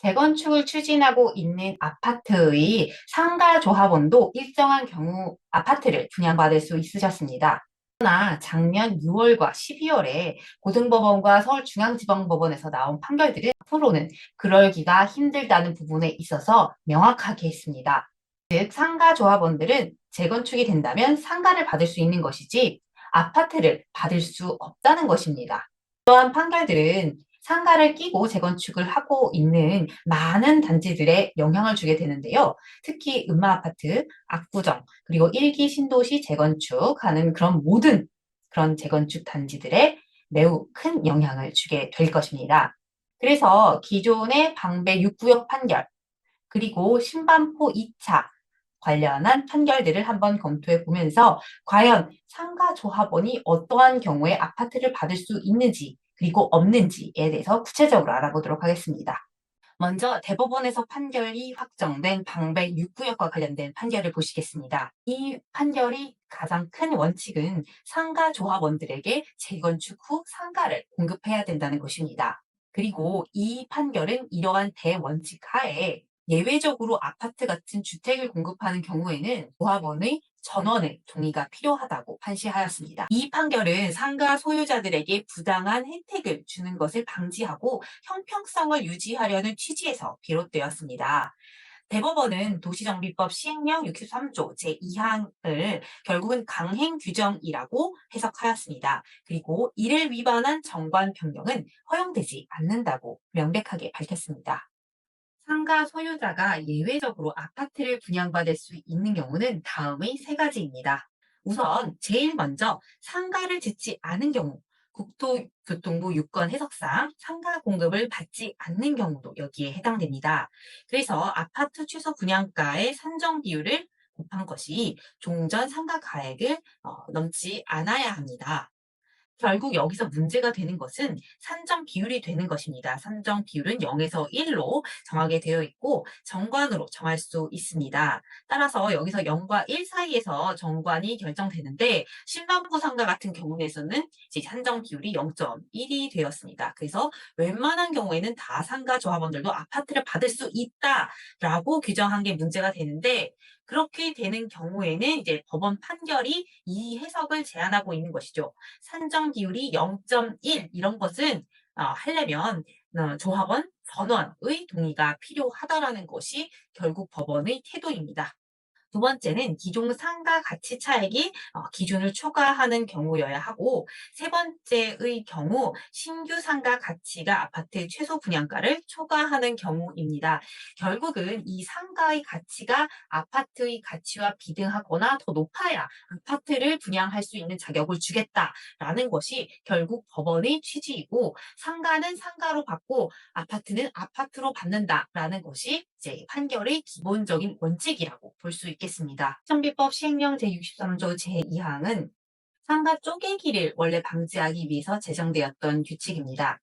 재건축을 추진하고 있는 아파트의 상가 조합원도 일정한 경우 아파트를 분양받을 수 있으셨습니다. 그러나 작년 6월과 12월에 고등법원과 서울중앙지방법원에서 나온 판결들은 앞으로는 그러기가 힘들다는 부분에 있어서 명확하게 했습니다. 즉, 상가 조합원들은 재건축이 된다면 상가를 받을 수 있는 것이지 아파트를 받을 수 없다는 것입니다. 이러한 판결들은 상가를 끼고 재건축을 하고 있는 많은 단지들에 영향을 주게 되는데요. 특히 음마아파트, 압구정, 그리고 일기 신도시 재건축하는 그런 모든 그런 재건축 단지들에 매우 큰 영향을 주게 될 것입니다. 그래서 기존의 방배 6구역 판결, 그리고 신반포 2차 관련한 판결들을 한번 검토해 보면서 과연 상가 조합원이 어떠한 경우에 아파트를 받을 수 있는지 그리고 없는지에 대해서 구체적으로 알아보도록 하겠습니다. 먼저 대법원에서 판결이 확정된 방배 6구역과 관련된 판결을 보시겠습니다. 이 판결이 가장 큰 원칙은 상가 조합원들에게 재건축 후 상가를 공급해야 된다는 것입니다. 그리고 이 판결은 이러한 대원칙 하에 예외적으로 아파트 같은 주택을 공급하는 경우에는 조합원의 전원의 동의가 필요하다고 판시하였습니다. 이 판결은 상가 소유자들에게 부당한 혜택을 주는 것을 방지하고 형평성을 유지하려는 취지에서 비롯되었습니다. 대법원은 도시정비법 시행령 63조 제2항을 결국은 강행 규정이라고 해석하였습니다. 그리고 이를 위반한 정관 변경은 허용되지 않는다고 명백하게 밝혔습니다. 상가 소유자가 예외적으로 아파트를 분양받을 수 있는 경우는 다음의 세 가지입니다. 우선 제일 먼저 상가를 짓지 않은 경우, 국토교통부 유권 해석상 상가 공급을 받지 않는 경우도 여기에 해당됩니다. 그래서 아파트 최소 분양가의 산정 비율을 곱한 것이 종전 상가 가액을 넘지 않아야 합니다. 결국 여기서 문제가 되는 것은 산정 비율이 되는 것입니다. 산정 비율은 0에서 1로 정하게 되어 있고 정관으로 정할 수 있습니다. 따라서 여기서 0과 1 사이에서 정관이 결정되는데 신반부 상가 같은 경우에서는 이제 산정 비율이 0.1이 되었습니다. 그래서 웬만한 경우에는 다 상가 조합원들도 아파트를 받을 수 있다라고 규정한 게 문제가 되는데 그렇게 되는 경우에는 이제 법원 판결이 이 해석을 제한하고 있는 것이죠. 산정 비율이 0.1 이런 것은 하려면 조합원 전원의 동의가 필요하다라는 것이 결국 법원의 태도입니다. 두 번째는 기존 상가 가치 차익이 기준을 초과하는 경우여야 하고 세 번째의 경우 신규 상가 가치가 아파트의 최소 분양가를 초과하는 경우입니다. 결국은 이 상가의 가치가 아파트의 가치와 비등하거나 더 높아야 아파트를 분양할 수 있는 자격을 주겠다라는 것이 결국 법원의 취지이고 상가는 상가로 받고 아파트는 아파트로 받는다라는 것이 이제 판결의 기본적인 원칙이라고 볼 수 있겠습니다. 천비법 시행령 제63조 제2항은 상가 쪼개기를 원래 방지하기 위해서 제정되었던 규칙입니다.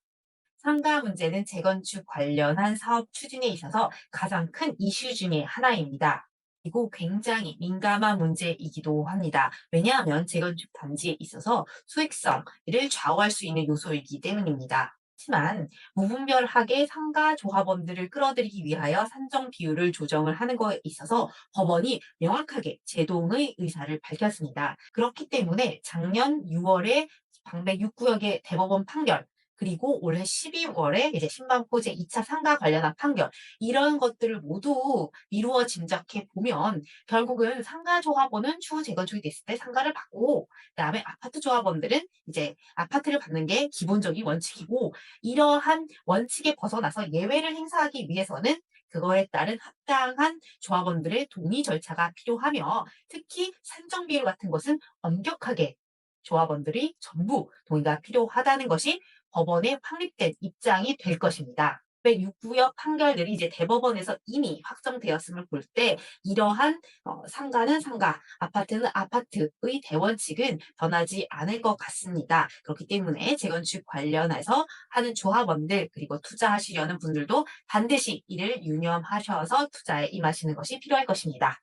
상가 문제는 재건축 관련한 사업 추진에 있어서 가장 큰 이슈 중에 하나입니다. 그리고 굉장히 민감한 문제이기도 합니다. 왜냐하면 재건축 단지에 있어서 수익성을 좌우할 수 있는 요소이기 때문입니다. 하지만 무분별하게 상가 조합원들을 끌어들이기 위하여 산정 비율을 조정을 하는 것에 있어서 법원이 명확하게 제동의 의사를 밝혔습니다. 그렇기 때문에 작년 6월에 방배 6구역의 대법원 판결 그리고 올해 12월에 이제 신반포제 2차 상가 관련한 판결 이런 것들을 모두 미루어 짐작해 보면 결국은 상가 조합원은 추후 재건축이 됐을 때 상가를 받고 그다음에 아파트 조합원들은 이제 아파트를 받는 게 기본적인 원칙이고 이러한 원칙에 벗어나서 예외를 행사하기 위해서는 그거에 따른 합당한 조합원들의 동의 절차가 필요하며 특히 산정 비율 같은 것은 엄격하게 조합원들이 전부 동의가 필요하다는 것이 법원에 확립된 입장이 될 것입니다. 6구역 판결들이 이제 대법원에서 이미 확정되었음을 볼 때 이러한 상가는 상가, 아파트는 아파트의 대원칙은 변하지 않을 것 같습니다. 그렇기 때문에 재건축 관련해서 하는 조합원들 그리고 투자하시려는 분들도 반드시 이를 유념하셔서 투자에 임하시는 것이 필요할 것입니다.